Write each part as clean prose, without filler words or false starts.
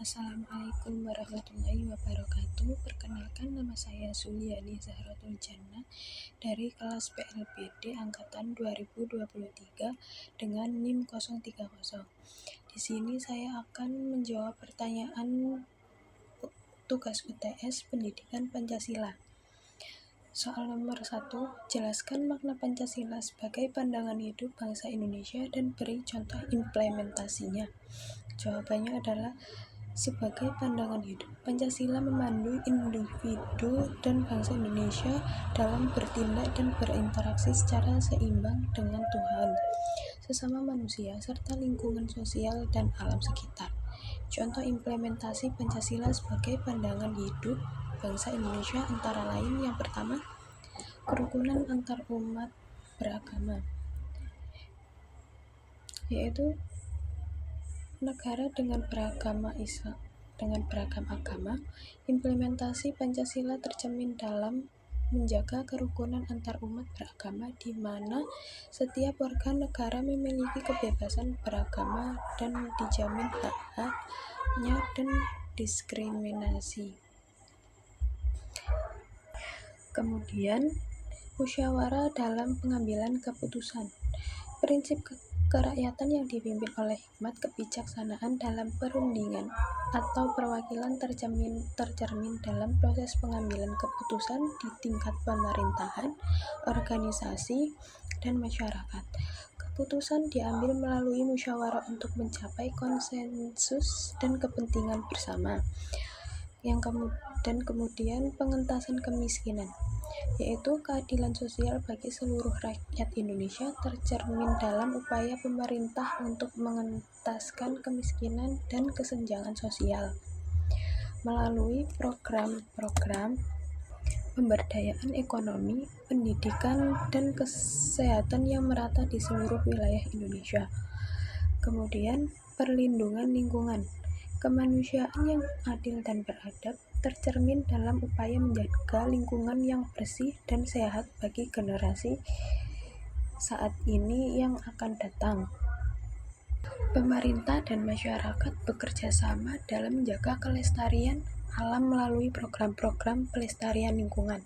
Assalamualaikum warahmatullahi wabarakatuh. Perkenalkan, nama saya Suliani Zahratul Jannah dari kelas PLBD angkatan 2023 dengan NIM 030. Di sini saya akan menjawab pertanyaan tugas UTS Pendidikan Pancasila. Soal nomor 1, jelaskan makna Pancasila sebagai pandangan hidup bangsa Indonesia dan beri contoh implementasinya. Jawabannya adalah sebagai pandangan hidup, Pancasila memandu individu dan bangsa Indonesia dalam bertindak dan berinteraksi secara seimbang dengan Tuhan, sesama manusia, serta lingkungan sosial dan alam sekitar. Contoh implementasi Pancasila sebagai pandangan hidup bangsa Indonesia antara lain: yang pertama, kerukunan antar umat beragama, yaitu negara dengan beragam agama. Implementasi Pancasila tercermin dalam menjaga kerukunan antar umat beragama, di mana setiap warga negara memiliki kebebasan beragama dan dijamin hak-haknya dan diskriminasi. Kemudian, musyawarah dalam pengambilan keputusan. Prinsip kerakyatan yang dipimpin oleh hikmat kebijaksanaan dalam perundingan atau perwakilan tercermin dalam proses pengambilan keputusan di tingkat pemerintahan, organisasi, dan masyarakat. Keputusan diambil melalui musyawarah untuk mencapai konsensus dan kepentingan bersama. Dan kemudian pengentasan kemiskinan, yaitu keadilan sosial bagi seluruh rakyat Indonesia, tercermin dalam upaya pemerintah untuk mengentaskan kemiskinan dan kesenjangan sosial melalui program-program pemberdayaan ekonomi, pendidikan, dan kesehatan yang merata di seluruh wilayah Indonesia. Kemudian, perlindungan lingkungan. Kemanusiaan yang adil dan beradab tercermin dalam upaya menjaga lingkungan yang bersih dan sehat bagi generasi saat ini yang akan datang. Pemerintah dan masyarakat bekerja sama dalam menjaga kelestarian alam melalui program-program pelestarian lingkungan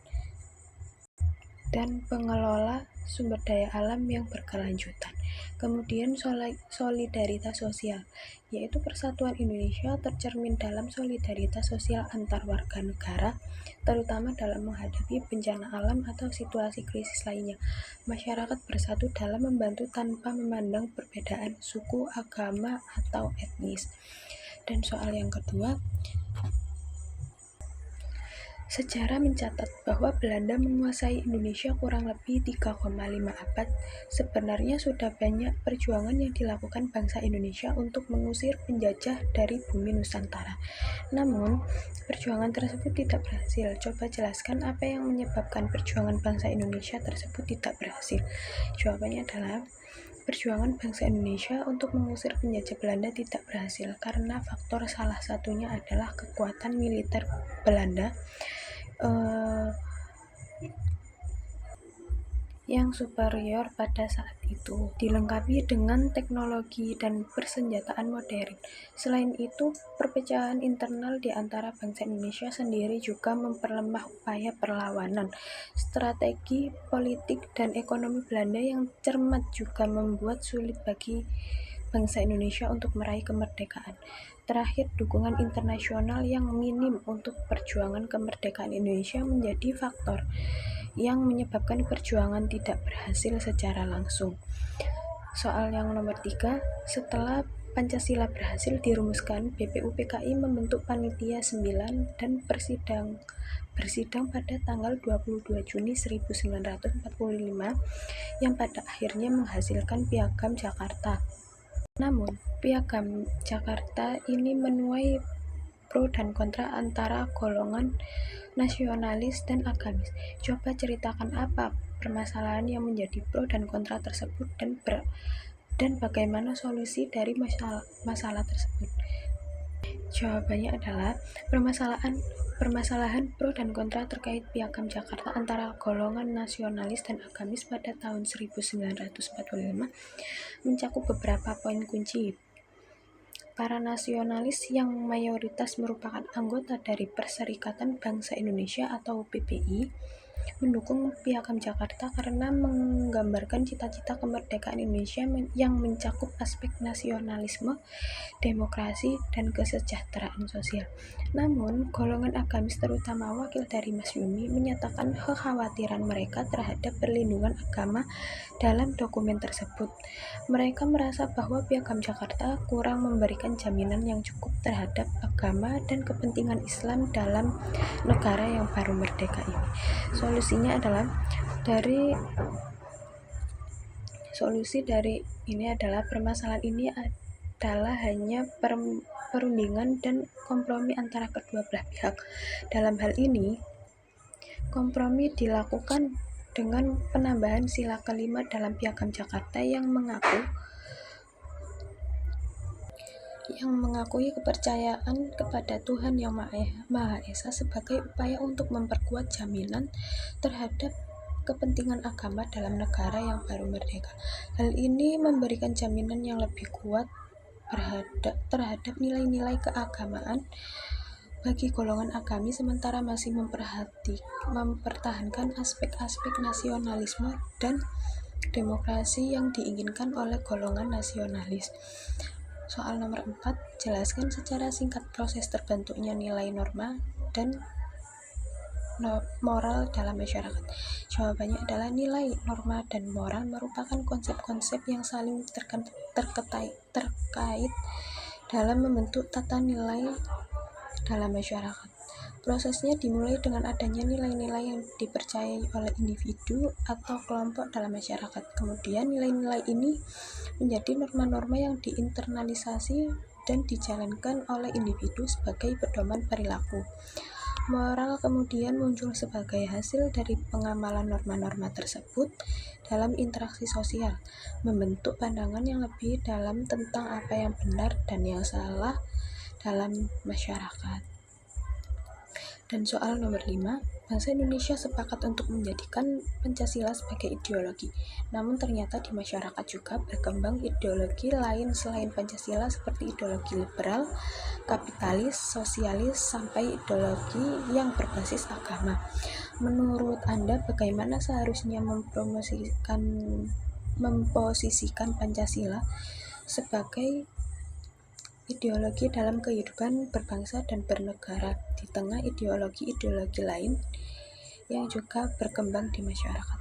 dan pengelola sumber daya alam yang berkelanjutan. Kemudian solidaritas sosial, yaitu persatuan Indonesia tercermin dalam solidaritas sosial antar warga negara, terutama dalam menghadapi bencana alam atau situasi krisis lainnya. Masyarakat bersatu dalam membantu tanpa memandang perbedaan suku, agama, atau etnis. Dan soal yang kedua, sejarah mencatat bahwa Belanda menguasai Indonesia kurang lebih 3,5 abad. Sebenarnya sudah banyak perjuangan yang dilakukan bangsa Indonesia untuk mengusir penjajah dari bumi Nusantara. Namun, perjuangan tersebut tidak berhasil. Coba jelaskan apa yang menyebabkan perjuangan bangsa Indonesia tersebut tidak berhasil. Jawabannya adalah perjuangan bangsa Indonesia untuk mengusir penjajah Belanda tidak berhasil karena faktor salah satunya adalah kekuatan militer Belanda yang superior pada saat itu, dilengkapi dengan teknologi dan persenjataan modern. Selain itu, perpecahan internal di antara bangsa Indonesia sendiri juga memperlemah upaya perlawanan. Strategi politik dan ekonomi Belanda yang cermat juga membuat sulit bagi bangsa Indonesia untuk meraih kemerdekaan. Terakhir, dukungan internasional yang minim untuk perjuangan kemerdekaan Indonesia menjadi faktor yang menyebabkan perjuangan tidak berhasil secara langsung. Soal yang nomor 3, setelah Pancasila berhasil dirumuskan, BPUPKI membentuk Panitia 9 dan bersidang pada tanggal 22 Juni 1945 yang pada akhirnya menghasilkan Piagam Jakarta. Namun, Piagam Jakarta ini menuai pro dan kontra antara golongan nasionalis dan agamis. Coba ceritakan apa permasalahan yang menjadi pro dan kontra tersebut dan bagaimana solusi dari masalah tersebut. Jawabannya adalah permasalahan pro dan kontra terkait Piagam Jakarta antara golongan nasionalis dan agamis pada tahun 1945 mencakup beberapa poin kunci. Para nasionalis yang mayoritas merupakan anggota dari Perserikatan Bangsa Indonesia atau PBI mendukung Piagam Jakarta karena menggambarkan cita-cita kemerdekaan Indonesia yang mencakup aspek nasionalisme, demokrasi, dan kesejahteraan sosial. Namun, golongan agamis terutama wakil dari Mas Yumi menyatakan kekhawatiran mereka terhadap perlindungan agama dalam dokumen tersebut. Mereka merasa bahwa Piagam Jakarta kurang memberikan jaminan yang cukup terhadap agama dan kepentingan Islam dalam negara yang baru merdeka ini. Solusi dari ini adalah permasalahan ini adalah hanya perundingan dan kompromi antara kedua belah pihak. Dalam hal ini, kompromi dilakukan dengan penambahan sila kelima dalam Piagam Jakarta yang mengakui kepercayaan kepada Tuhan Yang Maha Esa sebagai upaya untuk memperkuat jaminan terhadap kepentingan agama dalam negara yang baru merdeka. Hal ini memberikan jaminan yang lebih kuat terhadap nilai-nilai keagamaan bagi golongan agamis, sementara masih mempertahankan aspek-aspek nasionalisme dan demokrasi yang diinginkan oleh golongan nasionalis. Soal nomor 4, jelaskan secara singkat proses terbentuknya nilai norma dan moral dalam masyarakat. Jawabannya adalah nilai, norma, dan moral merupakan konsep-konsep yang saling terkait dalam membentuk tata nilai dalam masyarakat. Prosesnya dimulai dengan adanya nilai-nilai yang dipercayai oleh individu atau kelompok dalam masyarakat. Kemudian nilai-nilai ini menjadi norma-norma yang diinternalisasi dan dijalankan oleh individu sebagai pedoman perilaku. Moral kemudian muncul sebagai hasil dari pengamalan norma-norma tersebut dalam interaksi sosial, membentuk pandangan yang lebih dalam tentang apa yang benar dan yang salah dalam masyarakat. Dan soal nomor 5, bangsa Indonesia sepakat untuk menjadikan Pancasila sebagai ideologi. Namun ternyata di masyarakat juga berkembang ideologi lain selain Pancasila seperti ideologi liberal, kapitalis, sosialis, sampai ideologi yang berbasis agama. Menurut Anda bagaimana seharusnya memposisikan Pancasila sebagai ideologi dalam kehidupan berbangsa dan bernegara di tengah ideologi-ideologi lain yang juga berkembang di masyarakat?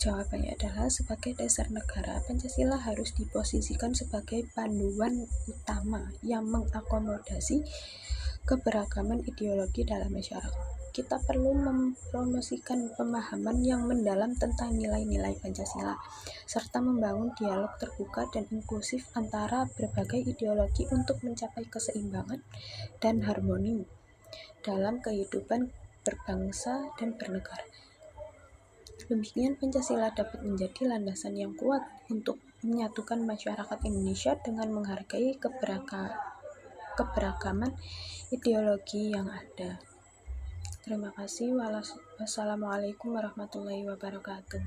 Jawabannya adalah sebagai dasar negara, Pancasila harus diposisikan sebagai panduan utama yang mengakomodasi keberagaman ideologi dalam masyarakat. Kita perlu mempromosikan pemahaman yang mendalam tentang nilai-nilai Pancasila, serta membangun dialog terbuka dan inklusif antara berbagai ideologi untuk mencapai keseimbangan dan harmoni dalam kehidupan berbangsa dan bernegara. Demikian Pancasila dapat menjadi landasan yang kuat untuk menyatukan masyarakat Indonesia dengan menghargai keberagaman ideologi yang ada. Terima kasih. Wassalamualaikum warahmatullahi wabarakatuh.